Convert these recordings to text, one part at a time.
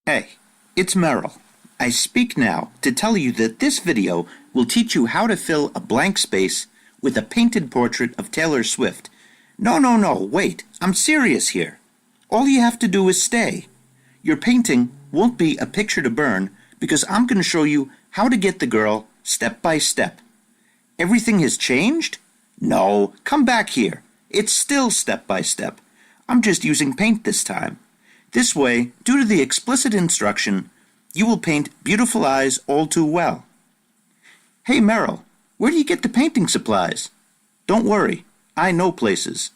Hey, it's Merrill. I speak now to tell you that this video will teach you how to fill a blank space with a painted portrait of Taylor Swift. No, wait, I'm serious here. All you have to do is stay. Your painting won't be a picture to burn because I'm going to show you how to get the girl step by step. Everything has changed? No, come back here. It's still step by step. I'm just using paint this time. This way, due to the explicit instruction, you will paint beautiful eyes all too well. Hey Merrill, where do you get the painting supplies? Don't worry, I know places.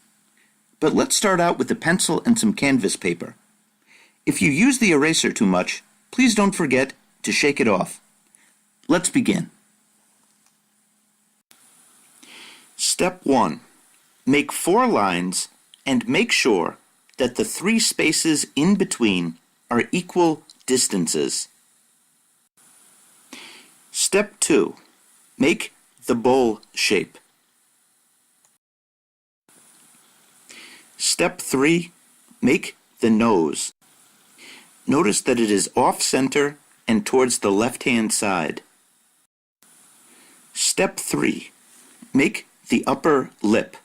But let's start out with a pencil and some canvas paper. If you use the eraser too much, please don't forget to shake it off. Let's begin. Step 1. Make 4 lines and make sure that the 3 spaces in between are equal distances. Step 2. Make the bowl shape. Step 3. Make the nose. Notice that it is off-center and towards the left-hand side. Step 3. Make the upper lip.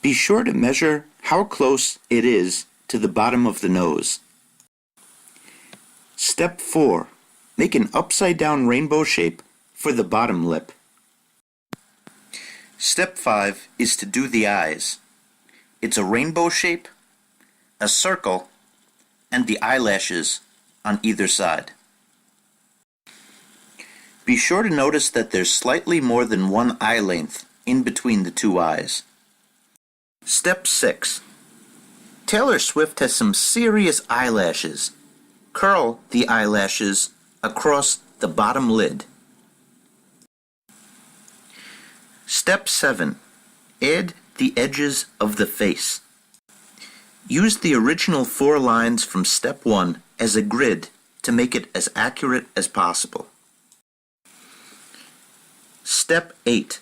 Be sure to measure how close it is to the bottom of the nose. Step 4. Make an upside-down rainbow shape for the bottom lip. Step 5 is to do the eyes. It's a rainbow shape, a circle, and the eyelashes on either side. Be sure to notice that there's slightly more than 1 eye length in between the 2 eyes. Step 6. Taylor Swift has some serious eyelashes. Curl the eyelashes across the bottom lid. Step 7. Add the edges of the face. Use the original 4 lines from Step 1 as a grid to make it as accurate as possible. Step 8.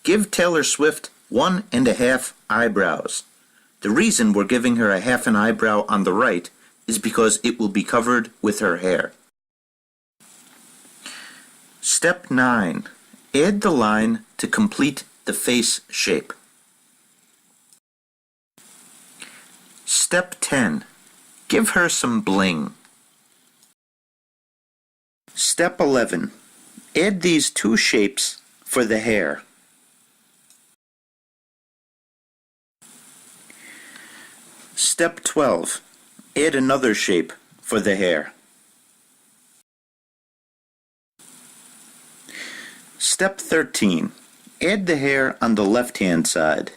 Give Taylor Swift 1½ eyebrows. The reason we're giving her a half an eyebrow on the right is because it will be covered with her hair. Step 9. Add the line to complete the face shape. Step 10. Give her some bling. Step 11. Add these 2 shapes for the hair. Step 12. Add another shape for the hair. Step 13. Add the hair on the left-hand side.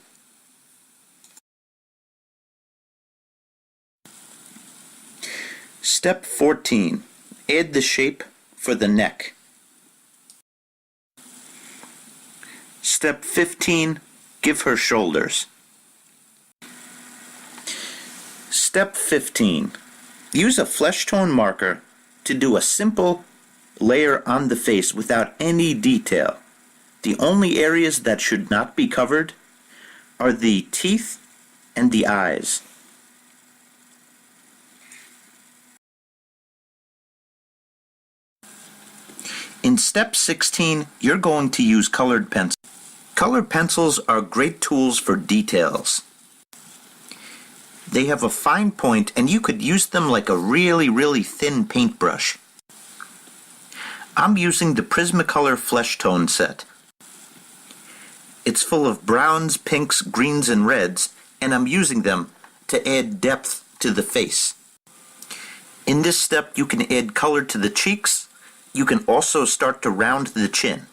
Step 14. Add the shape for the neck. Step 15. Give her shoulders. Step 15. Use a flesh tone marker to do a simple layer on the face without any detail. The only areas that should not be covered are the teeth and the eyes. In step 16, you're going to use colored pencils. Colored pencils are great tools for details. They have a fine point and you could use them like a really thin paintbrush. I'm using the Prismacolor Flesh Tone set. It's full of browns, pinks, greens, and reds, and I'm using them to add depth to the face. In this step, you can add color to the cheeks. You can also start to round the chin.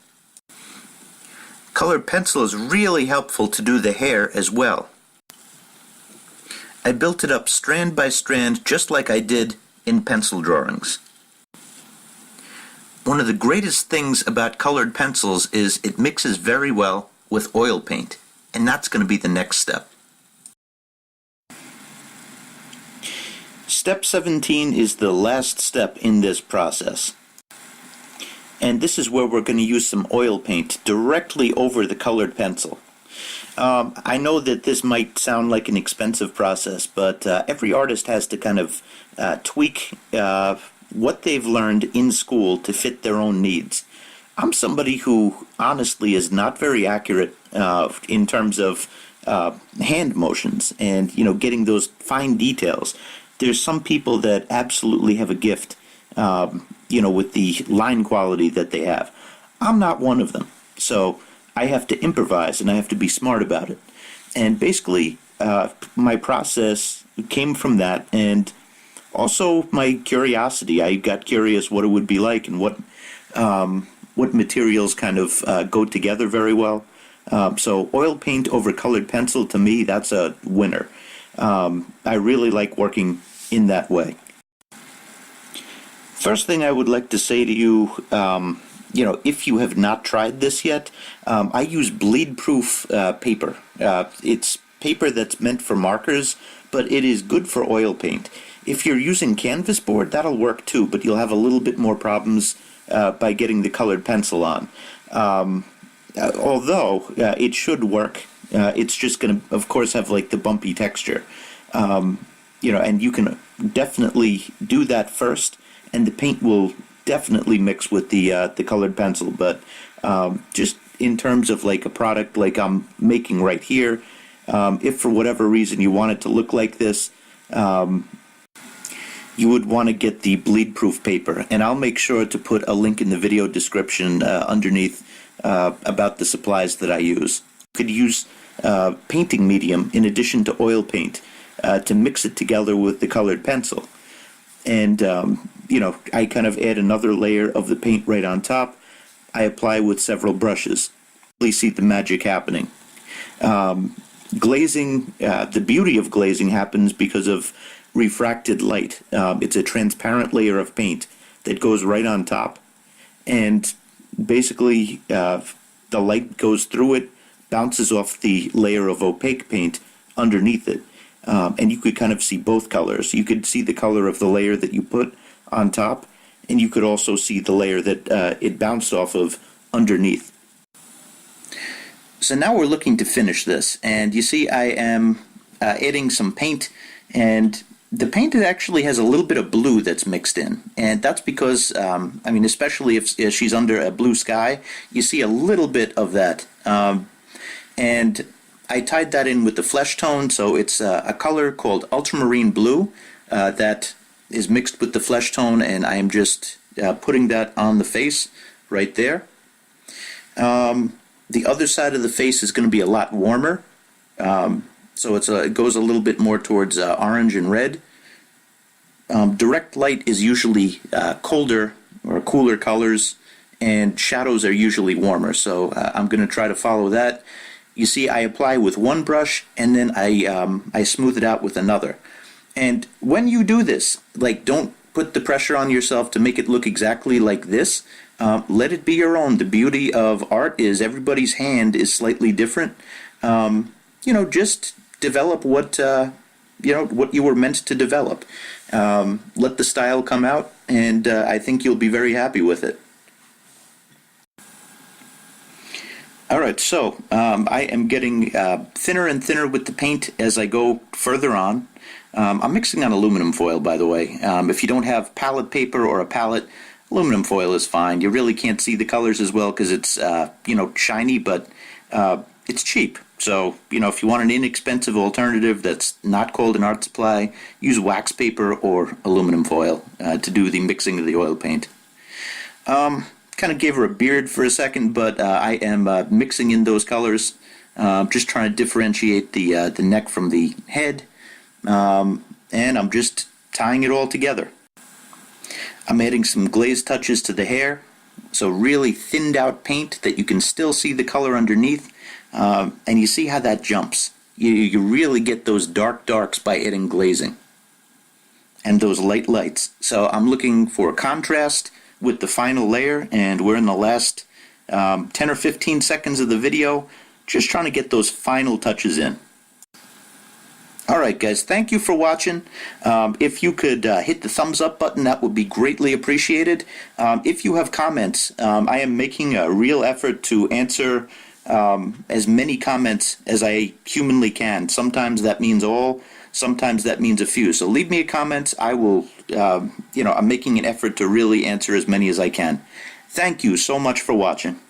Colored pencil is really helpful to do the hair as well. I built it up strand by strand just like I did in pencil drawings. One of the greatest things about colored pencils is it mixes very well with oil paint, and that's going to be the next step. Step 17 is the last step in this process. And this is where we're going to use some oil paint directly over the colored pencil. I know that this might sound like an expensive process, but every artist has to kind of tweak what they've learned in school to fit their own needs. I'm somebody who honestly is not very accurate in terms of hand motions and getting those fine details. There's some people that absolutely have a gift, with the line quality that they have. I'm not one of them, so I have to improvise and I have to be smart about it. And basically, my process came from that, and also my curiosity. I got curious what it would be like and what materials kind of go together very well. So oil paint over colored pencil, to me, that's a winner. I really like working in that way. First thing I would like to say to you, if you have not tried this yet, I use bleed-proof paper. It's paper that's meant for markers, but it is good for oil paint. If you're using canvas board, that'll work too, but you'll have a little bit more problems by getting the colored pencil on. Although it should work, it's just going to, of course, have like the bumpy texture. And you can definitely do that first, and the paint will definitely mix with the colored pencil. But just in terms of like a product like I'm making right here, if for whatever reason you want it to look like this, you would want to get the bleed-proof paper, and I'll make sure to put a link in the video description underneath about the supplies that I use. You could use painting medium in addition to oil paint to mix it together with the colored pencil. And, I kind of add another layer of the paint right on top. I apply with several brushes. You see the magic happening. Glazing, the beauty of glazing happens because of refracted light. It's a transparent layer of paint that goes right on top, and basically the light goes through it, bounces off the layer of opaque paint underneath it, and you could kind of see both colors. You could see the color of the layer that you put on top, and you could also see the layer that it bounced off of underneath. So now we're looking to finish this, and you see I am adding some paint, and the paint actually has a little bit of blue that's mixed in, and that's because, especially if she's under a blue sky, you see a little bit of that. And I tied that in with the flesh tone, so it's a color called ultramarine blue that is mixed with the flesh tone, and I am just putting that on the face right there. The other side of the face is going to be a lot warmer. So it goes a little bit more towards orange and red. Direct light is usually colder or cooler colors, and shadows are usually warmer. So I'm going to try to follow that. You see, I apply with one brush, and then I smooth it out with another. And when you do this, don't put the pressure on yourself to make it look exactly like this. Let it be your own. The beauty of art is everybody's hand is slightly different. Just develop what you were meant to develop. Let the style come out, and I think you'll be very happy with it. Alright, so I am getting thinner and thinner with the paint as I go further on. I'm mixing on aluminum foil, by the way. If you don't have palette paper or a palette, aluminum foil is fine. You really can't see the colors as well because it's shiny, but it's cheap. So, if you want an inexpensive alternative that's not called an art supply, use wax paper or aluminum foil to do the mixing of the oil paint. Kind of gave her a beard for a second, but I am mixing in those colors, just trying to differentiate the neck from the head, and I'm just tying it all together. I'm adding some glaze touches to the hair, so really thinned out paint that you can still see the color underneath. And you see how that jumps. You really get those dark darks by adding glazing. And those light lights. So I'm looking for contrast with the final layer, and we're in the last 10 or 15 seconds of the video, just trying to get those final touches in. Alright guys, thank you for watching. If you could hit the thumbs up button, that would be greatly appreciated. If you have comments, I am making a real effort to answer as many comments as I humanly can. Sometimes that means all, sometimes that means a few. So leave me a comment. I will, I'm making an effort to really answer as many as I can. Thank you so much for watching.